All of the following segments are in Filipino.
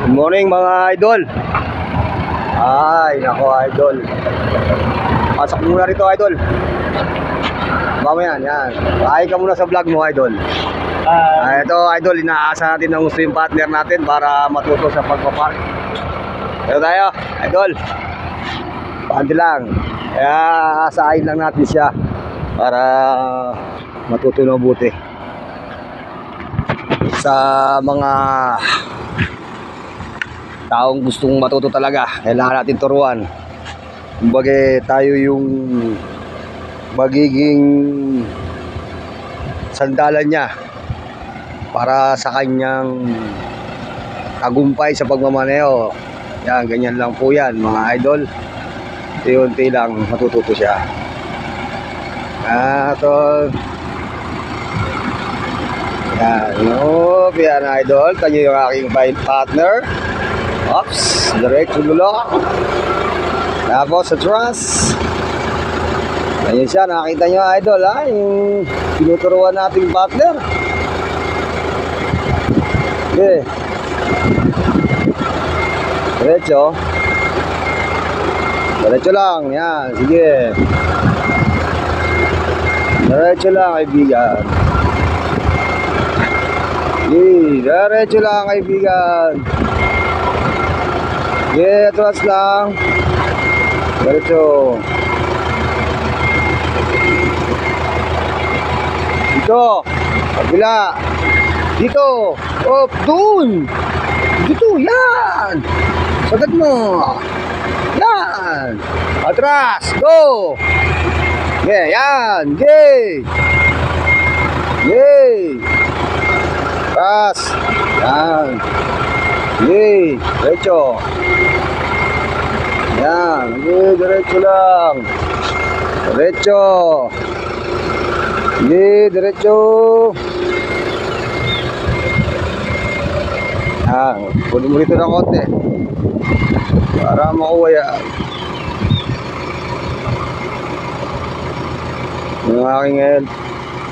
Good morning mga idol. Ay, nako idol. Pasok muna rito idol. Mamaya yan. Ay ka muna sa vlog mo idol. Ito idol, inaasa natin ng gusto yung partner natin para matuto sa pagpapark. Ito tayo idol. Pandi lang. Kaya asahin lang natin siya para matuto na mabuti. Sa mga taong gustong matuto talaga, kailangan natin turuan. Kumbaga tayo yung magiging sandalan niya para sa kanyang tagumpay sa pagmamaneho. Yan, ganyan lang po yan mga idol. Unti-unti lang matututo siya. Ito. Yan idol, kanyo yung aking partner. Ops, diretso lulok. Tapos sa truss. Ayun siya, nakita nyo idol ha, yung tinuturuan nating partner. Okay. Diretso. Diretso lang, yan, sige. Diretso lang kaibigan. Diretso lang kaibigan. Atras lang. Diretso. Dito. Kabila. Dito. Up. Doon. Dito. Yan. Sagad mo. Yan. Atras. Go. Yeah. Yan. Yay. Yay. Atras. Yan. Yay. Diretso. Yan, diretso lang. Diretso. Diretso. Yan, puno mo rito ng konti para makuha yan. Yung aking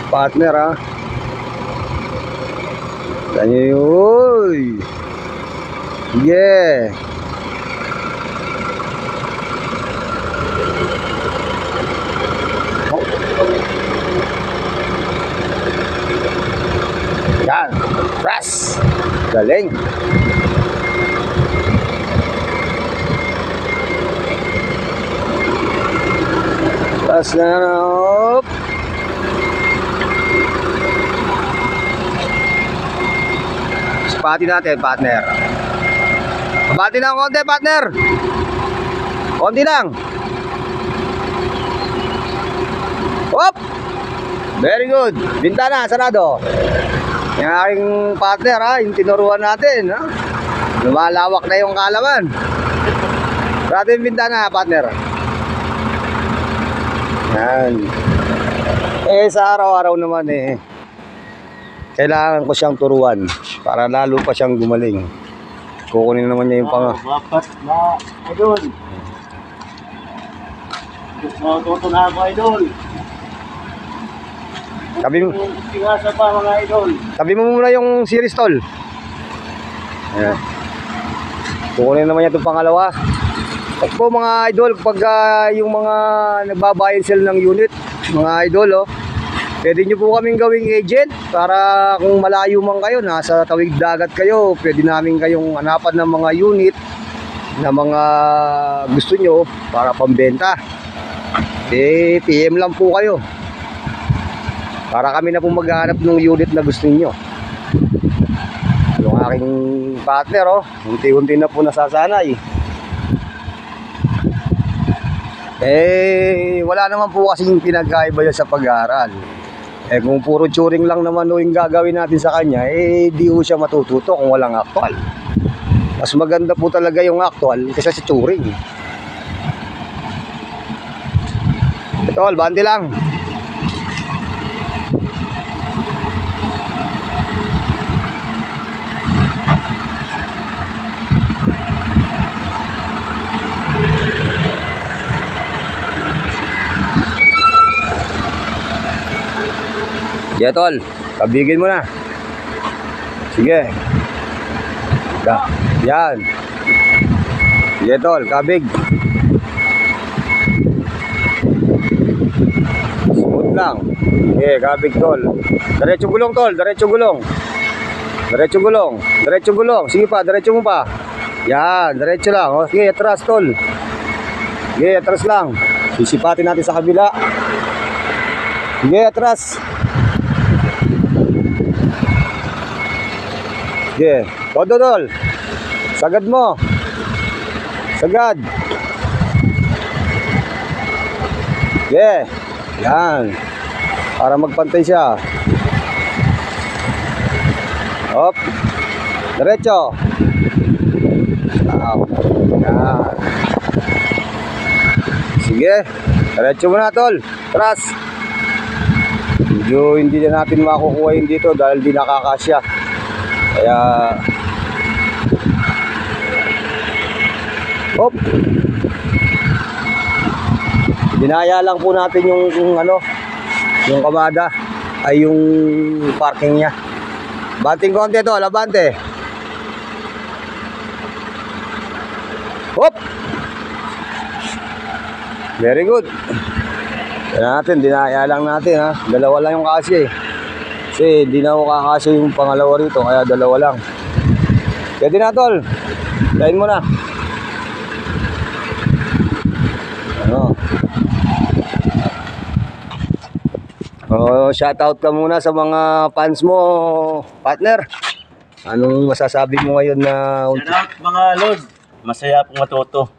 partner ha. Ganyan yun. Yeah. Yan, press. Galing. Press na up. Spati natin, partner. Pabati ng konti, partner. Konti lang. Hop. Very good. Bintana, sarado. Yung aking partner ha, yung tinuruan natin ha. Lumalawak na yung kalaman. Sarado yung bintana, partner. Yan. Sa araw-araw naman kailangan ko siyang turuan para lalo pa siyang gumaling. Kukunin naman niya yung Wapat na idol. Matuto na ako idol. Tabi mo. Tingasa pa mga idol. Tabi mo muna yung series tol. Ayan. Kukunin naman niya itong pangalawa. At po mga idol, pag yung mga nagbabayad sila ng unit, mga idol pwede nyo po kaming gawing agent para kung malayo man kayo, nasa tawid dagat kayo, pwede namin kayong hanapan ng mga unit na mga gusto nyo para pambenta. PM lang po kayo para kami na po maghanap ng unit na gusto niyo. Yung aking partner unti-unti na po nasasanay. Wala naman po kasing pinagkaiba yun sa pag-aaral. Kung puro turing lang naman yung gagawin natin sa kanya, di po siya matututo kung walang actual. Mas maganda po talaga yung actual kaysa sa turing. Ito, bante lang. Yeah, tol. Kabigin mo na. Sige. Yan. Sige, tol. Kabig. Smooth lang. Sige, kabig, tol. Diretso gulong, tol. Diretso gulong. Diretso gulong. Diretso gulong. Sige pa, diretso mo pa. Yan, diretso lang. O, sige, atras, tol. Sige, atras lang. Sisipatin natin sa kabila. Sige, atras. Sige, todo, tol. Sagad mo. Sagad. Sige. Yan. Para magpantay siya. Hop. Diretso. Stop. Yan. Sige. Diretso mo na, tol. Tras. Medyo hindi na natin makukuha yun dito dahil di nakakasya. Kaya hop. Dinaya lang po natin yung ano, yung kamada ay yung parking niya. Banting konti to, labante. Hop. Very good. Kaya natin, dinaya lang natin ha. Dalawa lang yung kasi eh. Kasi hindi na ako kakasya yung pangalawa rito, kaya dalawa lang. Pwede na, tol. Kain mo na. Ano? Oh, shoutout ka muna sa mga fans mo, partner. Anong masasabi mo ngayon na Shout out mga lord. Masaya pong matuto.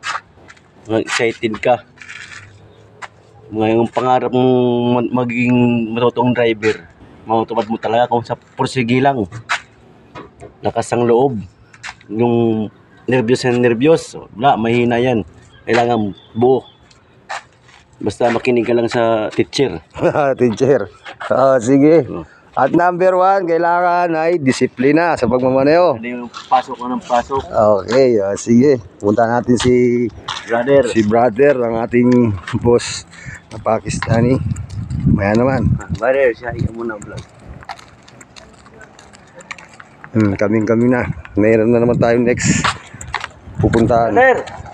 Excited ka. Ngayong pangarap mong maging matutong driver. Matupad mo talaga kung sa pursige lang. Lakas ang loob. Yung nervyos, wala, mahina yan. Kailangan buo. Basta makinig ka lang sa teacher. teacher. Oh, sige. At number 1, kailangan ay disiplina sa pagmamaneho. Hindi yung pasok ko ng pasok. Okay, sige. Punta natin si brother, ang ating boss na Pakistani. Maya naman. Brother, siya mo na vlog. Kaming na. Mayroon na naman tayo next pupuntahan. Brother!